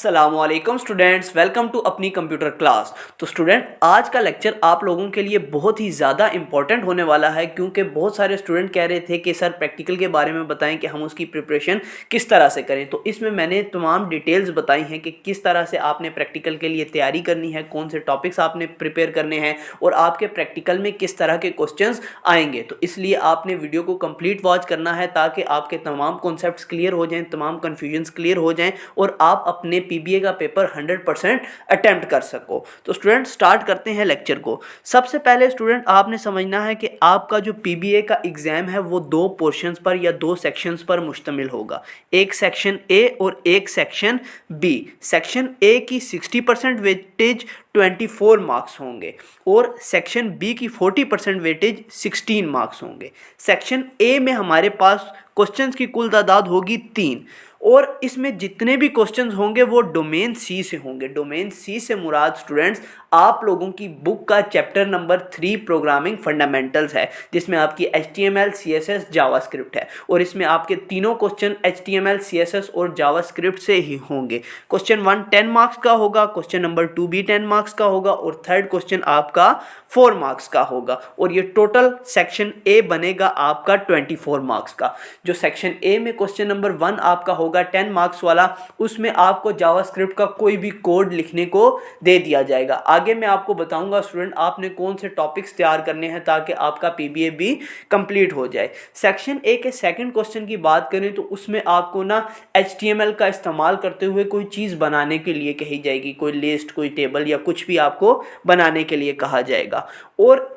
अस्सलामुअलैकुम students, welcome to अपनी computer class. तो स्टूडेंट, आज का लेक्चर आप लोगों के लिए बहुत ही ज़्यादा इंपॉर्टेंट होने वाला है, क्योंकि बहुत सारे स्टूडेंट कह रहे थे कि सर प्रैक्टिकल के बारे में बताएं कि हम उसकी प्रिपरेशन किस तरह से करें। तो इसमें मैंने तमाम डिटेल्स बताई हैं कि किस तरह से आपने प्रैक्टिकल के लिए तैयारी करनी है, कौन से टॉपिक्स आपने प्रिपेयर करने हैं और आपके प्रैक्टिकल में किस तरह के क्वेश्चन आएंगे। तो इसलिए आपने वीडियो को कंप्लीट वॉच करना है ताकि आपके तमाम कॉन्सेप्ट्स क्लियर हो जाएँ, तमाम कन्फ्यूजन्स क्लियर हो जाएँ और आप अपने पीबीए का पेपर 100% अटेम्प्ट कर सको। तो स्टूडेंट, स्टार्ट करते हैं लेक्चर को। सबसे पहले स्टूडेंट, आपने समझना है कि आपका जो पीबीए का एग्जाम है वो दो पोर्शंस पर या दो सेक्शंस पर मुश्तमिल होगा, एक सेक्शन ए और एक सेक्शन बी। सेक्शन ए की 60% वेटेज 24 मार्क्स होंगे और सेक्शन बी की 40% वेटेज 16 मार्क्स होंगे। सेक्शन ए में हमारे पास क्वेश्चंस की कुल तादाद होगी 3 और इसमें जितने भी क्वेश्चंस होंगे वो डोमेन सी से होंगे। डोमेन सी से मुराद स्टूडेंट्स आप लोगों की बुक का चैप्टर नंबर 3 प्रोग्रामिंग फंडामेंटल्स है, जिसमें आपकी HTML, CSS, जावास्क्रिप्ट है और इसमें आपके तीनों क्वेश्चन HTML, CSS और जावास्क्रिप्ट से ही होंगे। क्वेश्चन 1 10 मार्क्स का होगा, क्वेश्चन नंबर 2 भी 10 मार्क्स का होगा और थर्ड क्वेश्चन आपका 4 मार्क्स का होगा और ये टोटल सेक्शन ए बनेगा आपका 24 मार्क्स का। जो सेक्शन ए में क्वेश्चन नंबर 1 आपका होगा 10 मार्क्स वाला, उसमें आपको जावास्क्रिप्ट का कोई भी कोड लिखने को दे दिया जाएगा। आगे मैं आपको बताऊंगा स्टूडेंट आपने कौन से टॉपिक्स तैयार करने हैं ताकि आपका पीबीए भी कंप्लीट हो जाए। सेक्शन ए के सेकंड क्वेश्चन की बात करें तो उसमें आपको ना HTML का इस्तेमाल करते हुए कोई चीज़ बनाने के लिए कही जाएगी, कोई लिस्ट, कोई टेबल या कुछ भी आपको बनाने के लिए कहा जाएगा। और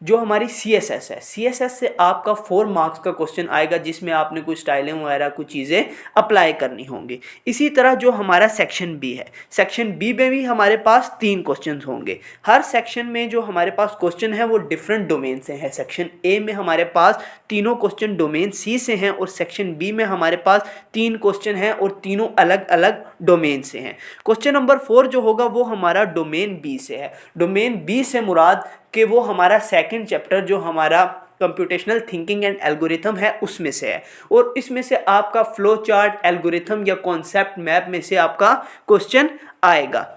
जो हमारी CSS है, CSS से आपका 4 मार्क्स का क्वेश्चन आएगा जिसमें आपने कुछ स्टाइलिंग वगैरह कुछ चीज़ें अप्लाई करनी होंगी। इसी तरह जो हमारा सेक्शन बी है, सेक्शन बी में भी हमारे पास 3 क्वेश्चन होंगे। हर सेक्शन में जो हमारे पास क्वेश्चन है वो डिफरेंट डोमेन से है। सेक्शन ए में हमारे पास तीनों क्वेश्चन डोमेन सी से हैं और सेक्शन बी में हमारे पास 3 क्वेश्चन हैं और तीनों अलग अलग डोमेन से हैं। क्वेश्चन नंबर 4 जो होगा वो हमारा डोमेन बी से है। डोमेन बी से मुराद कि वो हमारा सेकंड चैप्टर जो हमारा कंप्यूटेशनल थिंकिंग एंड एल्गोरिथम है उसमें से है और इसमें से आपका फ्लो चार्ट, एल्गोरिथम या कॉन्सेप्ट मैप में से आपका क्वेश्चन आएगा।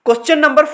क्वेश्चन नंबर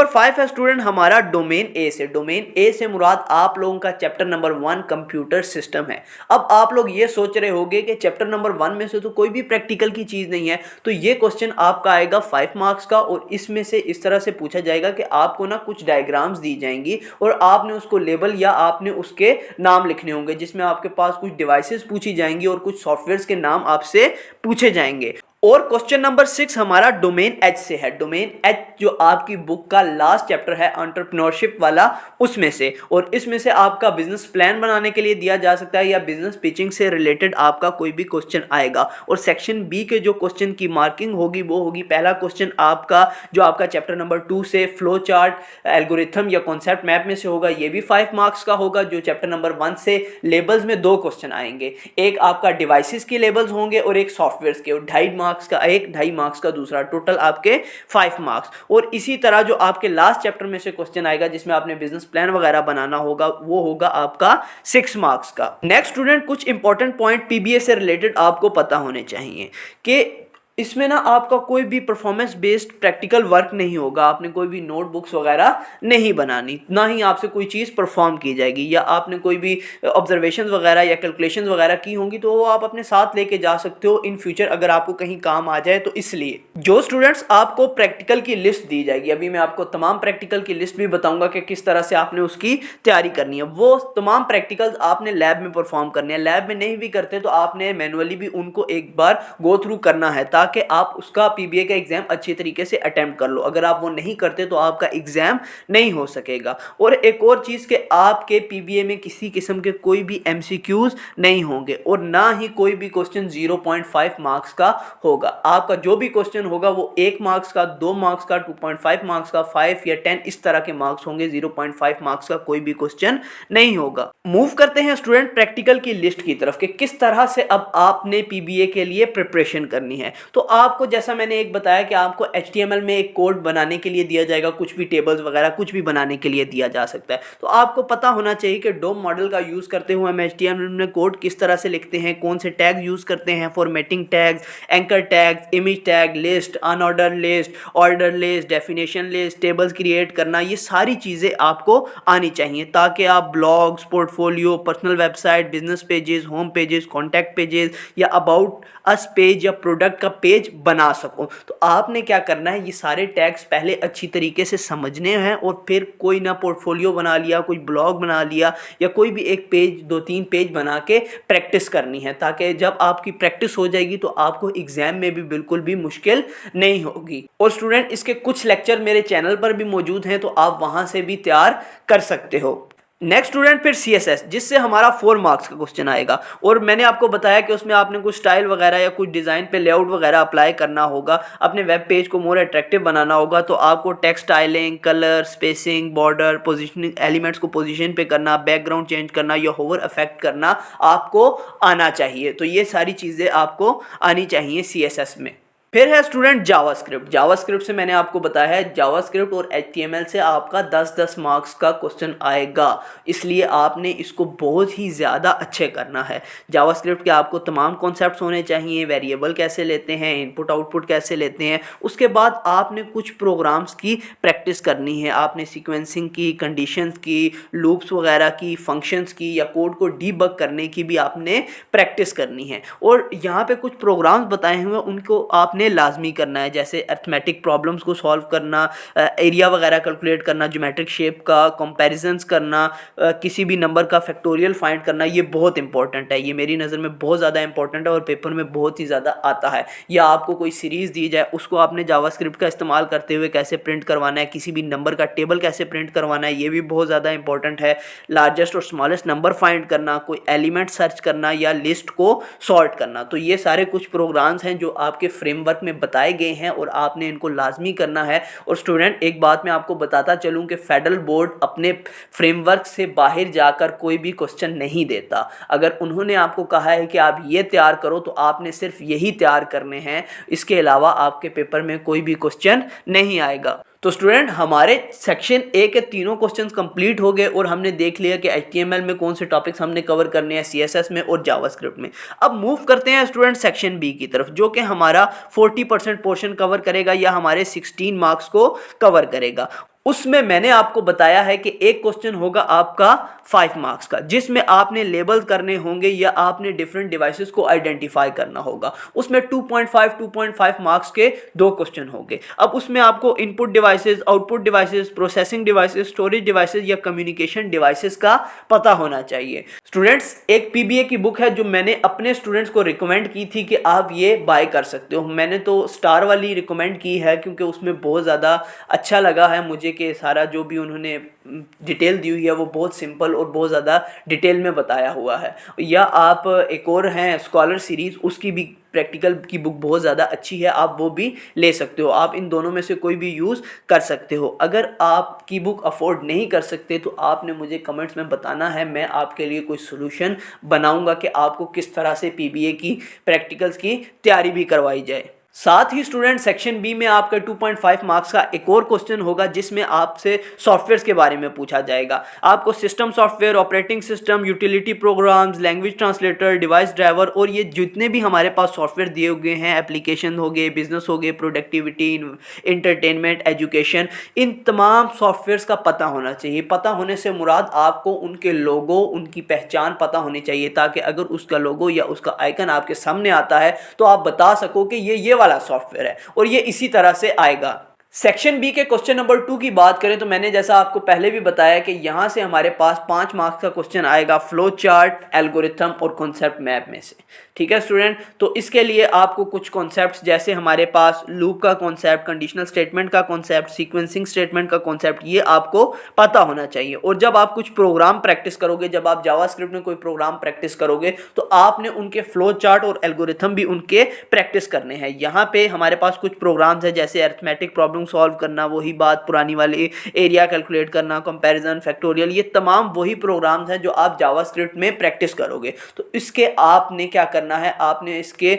5 है स्टूडेंट हमारा डोमेन ए से। डोमेन ए से मुराद आप लोगों का चैप्टर नंबर 1 कंप्यूटर सिस्टम है। अब आप लोग ये सोच रहे होंगे कि चैप्टर नंबर 1 में से तो कोई भी प्रैक्टिकल की चीज़ नहीं है, तो ये क्वेश्चन आपका आएगा 5 मार्क्स का और इसमें से इस तरह से पूछा जाएगा कि आपको ना कुछ डायग्राम्स दी जाएंगी और आपने उसको लेबल या आपने उसके नाम लिखने होंगे, जिसमें आपके पास कुछ डिवाइसेस पूछी जाएंगी और कुछ सॉफ्टवेयर्स के नाम आपसे पूछे जाएंगे। और क्वेश्चन नंबर 6 हमारा डोमेन एच से है। डोमेन एच जो आपकी बुक का लास्ट चैप्टर है एंटरप्रेन्योरशिप वाला, उसमें से, और इसमें से आपका बिजनेस प्लान बनाने के लिए दिया जा सकता है या बिजनेस पिचिंग से रिलेटेड आपका कोई भी क्वेश्चन आएगा। और सेक्शन बी के जो क्वेश्चन की मार्किंग होगी वो होगी, पहला क्वेश्चन आपका जो आपका चैप्टर नंबर 2 से फ्लो चार्ट, एल्गोरिथम या कॉन्सेप्ट मैप में से होगा, ये भी 5 मार्क्स का होगा। जो चैप्टर नंबर 1 से लेबल्स में 2 क्वेश्चन आएंगे, एक आपका डिवाइसेस के लेबल्स होंगे और एक सॉफ्टवेयर के, और 2.5 मार्क्स का एक, 2.5 मार्क्स का दूसरा, टोटल आपके 5 मार्क्स। और इसी तरह जो आपके लास्ट चैप्टर में से क्वेश्चन आएगा जिसमें आपने बिजनेस प्लान वगैरह बनाना होगा, वो होगा आपका 6 मार्क्स का। नेक्स्ट स्टूडेंट, कुछ इंपॉर्टेंट पॉइंट पीबीए से रिलेटेड आपको पता होने चाहिए कि इसमें ना आपका कोई भी परफॉर्मेंस बेस्ड प्रैक्टिकल वर्क नहीं होगा। आपने कोई भी नोटबुक्स वगैरह नहीं बनानी, ना ही आपसे कोई चीज़ परफॉर्म की जाएगी, या आपने कोई भी ऑब्जर्वेशंस वगैरह या कैलकुलेशंस वगैरह की होंगी तो वो आप अपने साथ लेके जा सकते हो इन फ्यूचर अगर आपको कहीं काम आ जाए। तो इसलिए जो स्टूडेंट्स आपको प्रैक्टिकल की लिस्ट दी जाएगी, अभी मैं आपको तमाम प्रैक्टिकल की लिस्ट भी बताऊँगा कि किस तरह से आपने उसकी तैयारी करनी है। वो तमाम प्रैक्टिकल्स आपने लैब में परफॉर्म करने हैं। लैब में नहीं भी करते तो आपने मैनुअली भी उनको एक बार गो थ्रू करना है ताकि आप उसका पीबीए का एग्जाम अच्छी तरीके से अटेम्प्ट कर लो। अगर आप वो नहीं करते तो आपका एग्जाम नहीं हो सकेगा। और एक और चीज़ कि आपके पीबीए में किसी किस्म के कोई भी MCQs नहीं होंगे और ना ही कोई भी क्वेश्चन 0.5 मार्क्स का होगा। आपका जो भी क्वेश्चन होगा वो 1 मार्क्स का, 2 मार्क्स का, 2.5 मार्क्स का, 5 या 10 इस तरह के मार्क्स होंगे। 0.5 मार्क्स का कोई भी क्वेश्चन नहीं होगा। मूव करते हैं स्टूडेंट प्रैक्टिकल की लिस्ट की तरफ कि किस तरह से अब आपने पीबीए के लिए प्रिपरेशन करनी है। तो तो आपको जैसा मैंने एक बताया कि आपको HTML में एक कोड बनाने के लिए दिया जाएगा, कुछ भी टेबल्स वगैरह कुछ भी बनाने के लिए दिया जा सकता है। तो आपको पता होना चाहिए कि डोम मॉडल का यूज़ करते हुए हम HTML में कोड किस तरह से लिखते हैं, कौन से टैग यूज़ करते हैं, formatting tags, anchor tags, image tag, list, unordered list, order list, definition list, tables create करना, ये सारी चीज़ें आपको आनी चाहिए ताकि आप blogs, portfolio, personal website, business pages, home pages, contact pages या अबाउट अस पेज या प्रोडक्ट का पेज बना सको। तो आपने क्या करना है, ये सारे टैग्स पहले अच्छी तरीके से समझने हैं और फिर कोई ना पोर्टफोलियो बना लिया, कोई ब्लॉग बना लिया या कोई भी एक पेज, 2-3 पेज बना के प्रैक्टिस करनी है ताकि जब आपकी प्रैक्टिस हो जाएगी तो आपको एग्जाम में भी बिल्कुल भी मुश्किल नहीं होगी। और स्टूडेंट, इसके कुछ लेक्चर मेरे चैनल पर भी मौजूद हैं तो आप वहां से भी तैयार कर सकते हो। नेक्स्ट स्टूडेंट, फिर CSS, जिससे हमारा 4 मार्क्स का क्वेश्चन आएगा और मैंने आपको बताया कि उसमें आपने कुछ स्टाइल वगैरह या कुछ डिज़ाइन पे लेआउट वगैरह अप्लाई करना होगा, अपने वेब पेज को मोर अट्रैक्टिव बनाना होगा। तो आपको text styling, colour, spacing, border, positioning, elements को पोजीशन पे करना, बैकग्राउंड चेंज करना या होवर इफेक्ट करना आपको आना चाहिए। तो ये सारी चीज़ें आपको आनी चाहिए CSS में। फिर है स्टूडेंट जावास्क्रिप्ट। जावास्क्रिप्ट से मैंने आपको बताया है, जावास्क्रिप्ट और HTML से आपका 10-10 मार्क्स का क्वेश्चन आएगा, इसलिए आपने इसको बहुत ही ज़्यादा अच्छे करना है। जावास्क्रिप्ट के आपको तमाम कॉन्सेप्ट्स होने चाहिए, वेरिएबल कैसे लेते हैं, इनपुट आउटपुट कैसे लेते हैं। उसके बाद आपने कुछ प्रोग्राम्स की प्रैक्टिस करनी है, आपने सीक्वेंसिंग की, कंडीशंस की, लूप्स वगैरह की, फंक्शंस की या कोड को डीबग करने की भी आपने प्रैक्टिस करनी है। और यहाँ पे कुछ प्रोग्राम्स बताए हुए उनको आपने लाजमी करना है, जैसे अर्थमेटिक प्रॉब्लम्स को सॉल्व करना, एरिया वगैरह कैलकुलेट करना, ज्योमेट्रिक शेप का कंपैरिजंस करना, किसी भी नंबर का फैक्टोरियल फाइंड करना। ये बहुत इंपॉर्टेंट है, ये मेरी नज़र में बहुत ज़्यादा इंपॉर्टेंट है और पेपर में बहुत ही ज़्यादा आता है। या आपको कोई सीरीज़ दी जाए, उसको आपने जावास्क्रिप्ट का इस्तेमाल करते हुए कैसे प्रिंट करवाना है, किसी भी नंबर का टेबल कैसे प्रिंट करवाना है, ये भी बहुत ज़्यादा इंपॉर्टेंट है। लार्जेस्ट और स्मॉलेस्ट नंबर फाइंड करना, कोई एलिमेंट सर्च करना या लिस्ट को सॉर्ट करना। तो ये सारे कुछ प्रोग्राम्स हैं जो आपके फ्रेमवर्क में बताए गए हैं और आपने इनको लाजमी करना है। और स्टूडेंट, एक बात मैं आपको बताता चलूं कि फेडरल बोर्ड अपने फ्रेमवर्क से बाहर जाकर कोई भी क्वेश्चन नहीं देता। अगर उन्होंने आपको कहा है कि आप ये तैयार करो तो आपने सिर्फ यही तैयार करने हैं, इसके अलावा आपके पेपर में कोई भी क्वेश्चन नहीं आएगा। तो स्टूडेंट, हमारे सेक्शन ए के तीनों क्वेश्चंस कंप्लीट हो गए और हमने देख लिया कि HTML में कौन से टॉपिक्स हमने कवर करने हैं, CSS में और जावास्क्रिप्ट में। अब मूव करते हैं स्टूडेंट सेक्शन बी की तरफ, जो कि हमारा 40% पोर्शन कवर करेगा या हमारे 16 मार्क्स को कवर करेगा। उसमें मैंने आपको बताया है कि एक क्वेश्चन होगा आपका 5 मार्क्स का, जिसमें आपने लेबल करने होंगे या आपने डिफरेंट डिवाइसेस को आइडेंटिफाई करना होगा। उसमें 2.5 मार्क्स के 2 क्वेश्चन होंगे। अब उसमें आपको input devices, output devices, processing devices, storage devices या कम्युनिकेशन डिवाइसेस का पता होना चाहिए। स्टूडेंट्स, एक PBA की बुक है जो मैंने अपने स्टूडेंट्स को रिकमेंड की थी कि आप ये बाय कर सकते हो। मैंने तो स्टार वाली रिकमेंड की है क्योंकि उसमें बहुत ज़्यादा अच्छा लगा है मुझे कि सारा जो भी उन्होंने डिटेल दी हुई है वो बहुत सिंपल और बहुत ज़्यादा डिटेल में बताया हुआ है। या आप एक और हैं स्कॉलर सीरीज़, उसकी भी प्रैक्टिकल की बुक बहुत ज़्यादा अच्छी है, आप वो भी ले सकते हो। आप इन दोनों में से कोई भी यूज़ कर सकते हो। अगर आप की बुक अफोर्ड नहीं कर सकते तो आपने मुझे कमेंट्स में बताना है, मैं आपके लिए कोई सोल्यूशन बनाऊंगा कि आपको किस तरह से PBA की प्रैक्टिकल्स की तैयारी भी करवाई जाए। साथ ही स्टूडेंट, सेक्शन बी में आपका 2.5 मार्क्स का एक और क्वेश्चन होगा जिसमें आपसे सॉफ्टवेयर्स के बारे में पूछा जाएगा। आपको system software, operating system, utility programmes, language translator, device driver और ये जितने भी हमारे पास सॉफ्टवेयर दिए हुए हैं, एप्लीकेशन हो गए, बिजनेस हो गए, प्रोडक्टिविटी, इंटरटेनमेंट, एजुकेशन, इन तमाम सॉफ्टवेयर्स का पता होना चाहिए। पता होने से मुराद आपको उनके लोगो, उनकी पहचान पता होनी चाहिए ताकि अगर उसका लोगो या उसका आइकन आपके सामने आता है तो आप बता सको कि ये वाला सॉफ्टवेयर है और ये इसी तरह से आएगा। सेक्शन बी के क्वेश्चन नंबर 2 की बात करें तो मैंने जैसा आपको पहले भी बताया कि यहाँ से हमारे पास 5 मार्क्स का क्वेश्चन आएगा फ्लो चार्ट, एल्गोरिथम और कॉन्सेप्ट मैप में से। ठीक है स्टूडेंट, तो इसके लिए आपको कुछ कॉन्सेप्ट्स जैसे हमारे पास लूप का कॉन्सेप्ट, कंडीशनल स्टेटमेंट का कॉन्सेप्ट, सीक्वेंसिंग स्टेटमेंट का कॉन्सेप्ट, ये आपको पता होना चाहिए। और जब आप कुछ प्रोग्राम प्रैक्टिस करोगे, जब आप जावास्क्रिप्ट में कोई प्रोग्राम प्रैक्टिस करोगे तो आपने उनके फ्लो चार्ट और एल्गोरिथम भी उनके प्रैक्टिस करने हैं। यहाँ पे हमारे पास कुछ प्रोग्राम्स हैं जैसे अरिथमेटिक प्रॉब्लम सॉल्व करना, वही बात पुरानी वाली एरिया कैलकुलेट करना, कंपैरिजन, फैक्टोरियल, ये तमाम वही प्रोग्राम्स हैं जो आप जावास्क्रिप्ट में प्रैक्टिस करोगे। तो इसके आपने क्या करना है, आपने इसके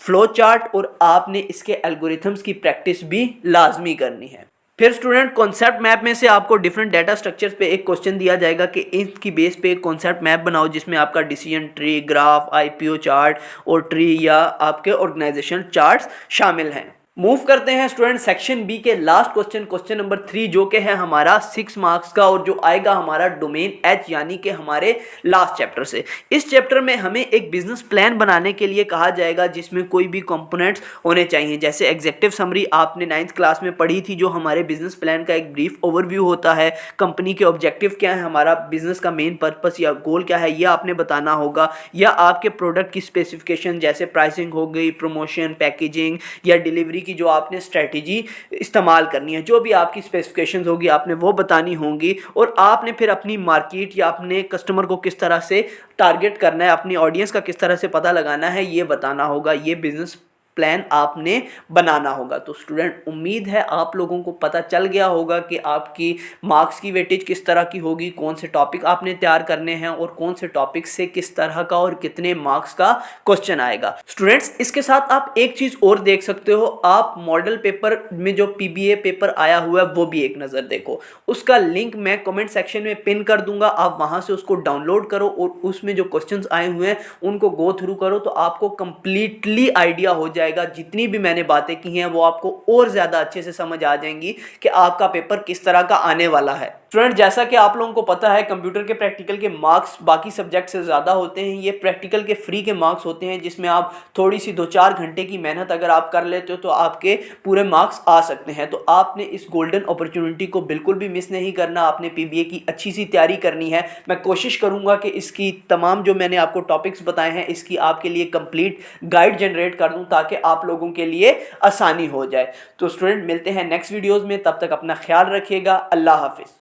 फ्लो चार्ट और आपने इसके एल्गोरिथम्स की प्रैक्टिस भी लाजमी करनी है। फिर स्टूडेंट कॉन्सेप्ट मैप में से आपको डिफरेंट डाटा स्ट्रक्चर्स पे एक क्वेश्चन दिया जाएगा कि इसकी बेस पे एक कॉन्सेप्ट मैप बनाओ जिसमें आपका decision tree, graph, IPO chart और ट्री या आपके ऑर्गेनाइजेशन चार्ट्स शामिल हैं। मूव करते हैं स्टूडेंट सेक्शन बी के लास्ट क्वेश्चन, क्वेश्चन नंबर 3, जो कि है हमारा 6 मार्क्स का और जो आएगा हमारा डोमेन एच यानी कि हमारे लास्ट चैप्टर से। इस चैप्टर में हमें एक बिजनेस प्लान बनाने के लिए कहा जाएगा जिसमें कोई भी कंपोनेंट्स होने चाहिए। जैसे एग्जेक्टिव समरी आपने 9th क्लास में पढ़ी थी, जो हमारे बिजनेस प्लान का एक ब्रीफ ओवरव्यू होता है। कंपनी के ऑब्जेक्टिव क्या है, हमारा बिजनेस का मेन पर्पस या गोल क्या है, यह आपने बताना होगा। या आपके प्रोडक्ट की स्पेसिफिकेशन जैसे प्राइसिंग हो गई, प्रमोशन, पैकेजिंग या डिलीवरी जो आपने स्ट्रेटजी इस्तेमाल करनी है, जो भी आपकी स्पेसिफिकेशंस होगी आपने वो बतानी होंगी। और आपने फिर अपनी मार्केट या अपने कस्टमर को किस तरह से टारगेट करना है, अपनी ऑडियंस का किस तरह से पता लगाना है, ये बताना होगा। ये बिजनेस प्लान आपने बनाना होगा। तो स्टूडेंट उम्मीद है आप लोगों को पता चल गया होगा कि आपकी मार्क्स की वेटेज किस तरह की होगी, कौन से टॉपिक आपने तैयार करने हैं और कौन से टॉपिक से किस तरह का और कितने मार्क्स का क्वेश्चन आएगा। स्टूडेंट्स इसके साथ आप एक चीज और देख सकते हो, आप मॉडल पेपर में जो पीबीए पेपर आया हुआ है वो भी एक नजर देखो। उसका लिंक मैं कमेंट सेक्शन में पिन कर दूंगा, आप वहां से उसको डाउनलोड करो और उसमें जो क्वेश्चंस आए हुए हैं उनको गो थ्रू करो, तो आपको कंप्लीटली आइडिया हो जाएगा। जितनी भी मैंने बातें की हैं वो आपको और ज्यादा अच्छे से समझ आ जाएंगी कि आपका पेपर किस तरह का आने वाला है। स्टूडेंट जैसा कि आप लोगों को पता है कंप्यूटर के प्रैक्टिकल के मार्क्स बाकी सब्जेक्ट से ज़्यादा होते हैं। ये प्रैक्टिकल के फ्री के मार्क्स होते हैं जिसमें आप थोड़ी सी 2-4 घंटे की मेहनत अगर आप कर लेते हो तो आपके पूरे मार्क्स आ सकते हैं। तो आपने इस गोल्डन अपॉर्चुनिटी को बिल्कुल भी मिस नहीं करना। आपने पीबीए की अच्छी सी तैयारी करनी है। मैं कोशिश करूँगा कि इसकी तमाम जो मैंने आपको टॉपिक्स बताए हैं इसकी आपके लिए कंप्लीट गाइड जनरेट कर दूँ ताकि आप लोगों के लिए आसानी हो जाए। तो स्टूडेंट मिलते हैं नेक्स्ट वीडियोज़ में, तब तक अपना ख्याल रखिएगा। अल्लाह हाफिज़।